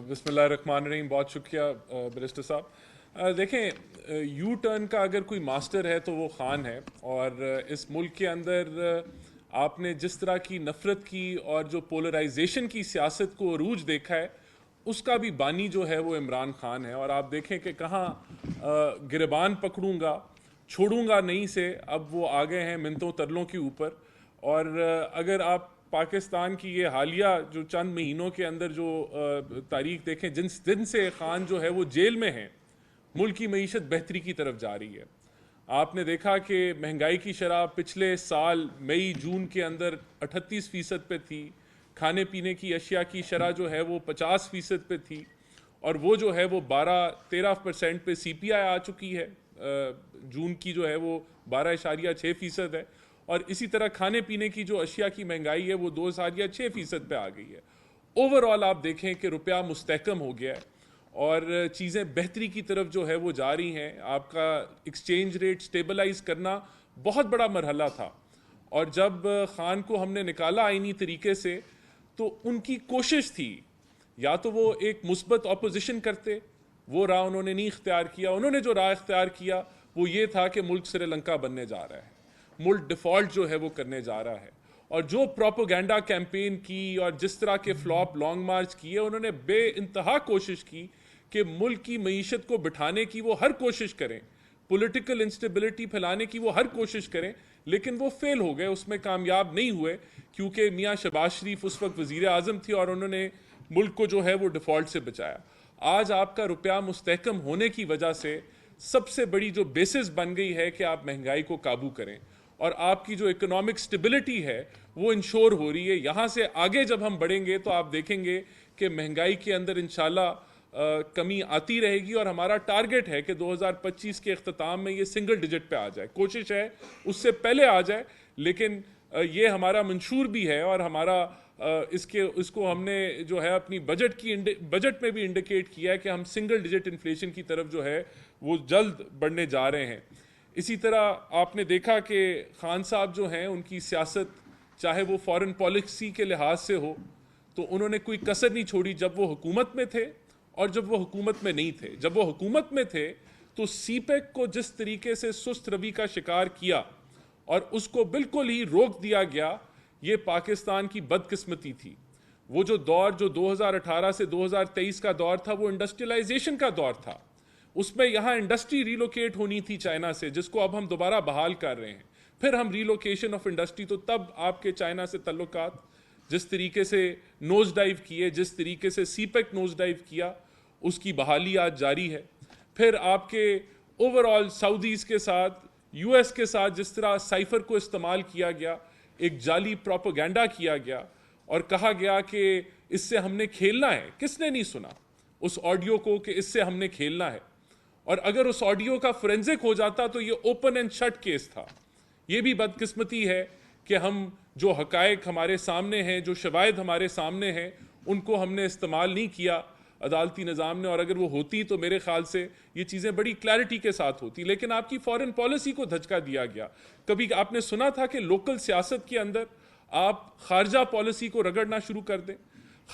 बिस्मिल्लाहिर्रहमानिर्रहीम। बहुत शुक्रिया बैरिस्टर साहब। देखें, यू टर्न का अगर कोई मास्टर है तो वो खान है। और इस मुल्क के अंदर आपने जिस तरह की नफ़रत की और जो पोलराइजेशन की सियासत को अरूज देखा है, उसका भी बानी जो है वो इमरान खान है। और आप देखें कि कहाँ गिरबान पकड़ूंगा छोड़ूंगा नहीं से अब वो आ गए हैं मिन्नतों तरलों के ऊपर। और अगर आप पाकिस्तान की ये हालिया जो चंद महीनों के अंदर जो तारीख देखें, जिस दिन से खान जो है वो जेल में है, मुल्क की मईशत बेहतरी की तरफ जा रही है। आपने देखा कि महंगाई की शरह पिछले साल मई जून के अंदर 38% पे थी। खाने पीने की अशिया की शरह जो है वो 50% पे थी। और वो जो है वो 12-13% पे CPI आ चुकी है। जून की जो है वो 12.6% है। और इसी तरह खाने पीने की जो अशिया की महंगाई है वो 2.6% पे आ गई है। ओवरऑल आप देखें कि रुपया मुस्तहकम हो गया है और चीज़ें बेहतरी की तरफ जो है वो जा रही हैं। आपका एक्सचेंज रेट स्टेबलाइज करना बहुत बड़ा मरहला था। और जब खान को हमने निकाला आईनी तरीके से, तो उनकी कोशिश थी या तो वो एक मुस्बत अपोजिशन करते, वो राह उन्होंने नहीं इख्तियार किया। उन्होंने जो राह इख्तियार किया वो ये था कि मुल्क श्रीलंका बनने जा रहा है, मुल्क डिफ़ॉल्ट जो है वो करने जा रहा है। और जो प्रोपोगंडा कैंपेन की और जिस तरह के फ्लॉप लॉन्ग मार्च किए, उन्होंने बेइंतहा कोशिश की कि मुल्क की मईशत को बिठाने की वो हर कोशिश करें, पॉलिटिकल इंस्टेबिलिटी फैलाने की वो हर कोशिश करें। लेकिन वो फेल हो गए, उसमें कामयाब नहीं हुए, क्योंकि मियाँ शहबाज शरीफ उस वक्त वज़ीर आज़म थी और उन्होंने मुल्क को जो है वो डिफ़ॉल्ट से बचाया। आज आपका रुपया मुस्तहकम होने की वजह से सबसे बड़ी जो बेसिस बन गई है कि आप महंगाई को काबू करें और आपकी जो इकोनॉमिक स्टेबिलिटी है वो इंश्योर हो रही है। यहाँ से आगे जब हम बढ़ेंगे तो आप देखेंगे कि महंगाई के अंदर इंशाल्लाह कमी आती रहेगी। और हमारा टारगेट है कि 2025 के अख्ताम में ये सिंगल डिजिट पे आ जाए। कोशिश है उससे पहले आ जाए, लेकिन ये हमारा मंशूर भी है। और हमारा इसको हमने जो है अपनी बजट में भी इंडिकेट किया है कि हम सिंगल डिजिट इन्फ्लेशन की तरफ जो है वो जल्द बढ़ने जा रहे हैं। इसी तरह आपने देखा कि खान साहब जो हैं, उनकी सियासत चाहे वो फॉरेन पॉलिसी के लिहाज से हो, तो उन्होंने कोई कसर नहीं छोड़ी जब वो हुकूमत में थे और जब वो हुकूमत में नहीं थे। जब वो हुकूमत में थे तो सीपेक को जिस तरीके से सुस्त रवि का शिकार किया और उसको बिल्कुल ही रोक दिया गया, ये पाकिस्तान की बदकिस्मती थी। वो जो दौर जो 2018 से 2023 का दौर था, वो इंडस्ट्रियलाइजेशन का दौर था। उसमें यहाँ इंडस्ट्री रिलोकेट होनी थी चाइना से, जिसको अब हम दोबारा बहाल कर रहे हैं। फिर हम रिलोकेशन ऑफ इंडस्ट्री, तो तब आपके चाइना से तल्लुकात जिस तरीके से नोज डाइव किए, जिस तरीके से सीपेक नोज डाइव किया, उसकी बहाली आज जारी है। फिर आपके ओवरऑल सऊदीज़ के साथ, US के साथ जिस तरह साइफर को इस्तेमाल किया गया, एक जाली प्रोपोगंडा किया गया और कहा गया कि इससे हमने खेलना है। किसने नहीं सुना उस ऑडियो को कि इससे हमने खेलना है? और अगर उस ऑडियो का फोरेंसिक हो जाता तो ये ओपन एंड शट केस था। ये भी बदकिस्मती है कि हम जो हकायक हमारे सामने हैं, जो शवाहिद हमारे सामने हैं, उनको हमने इस्तेमाल नहीं किया अदालती निज़ाम ने। और अगर वो होती तो मेरे ख्याल से ये चीज़ें बड़ी क्लैरिटी के साथ होती। लेकिन आपकी फॉरेन पॉलिसी को धचका दिया गया। कभी आपने सुना था कि लोकल सियासत के अंदर आप खारजा पॉलिसी को रगड़ना शुरू कर दें?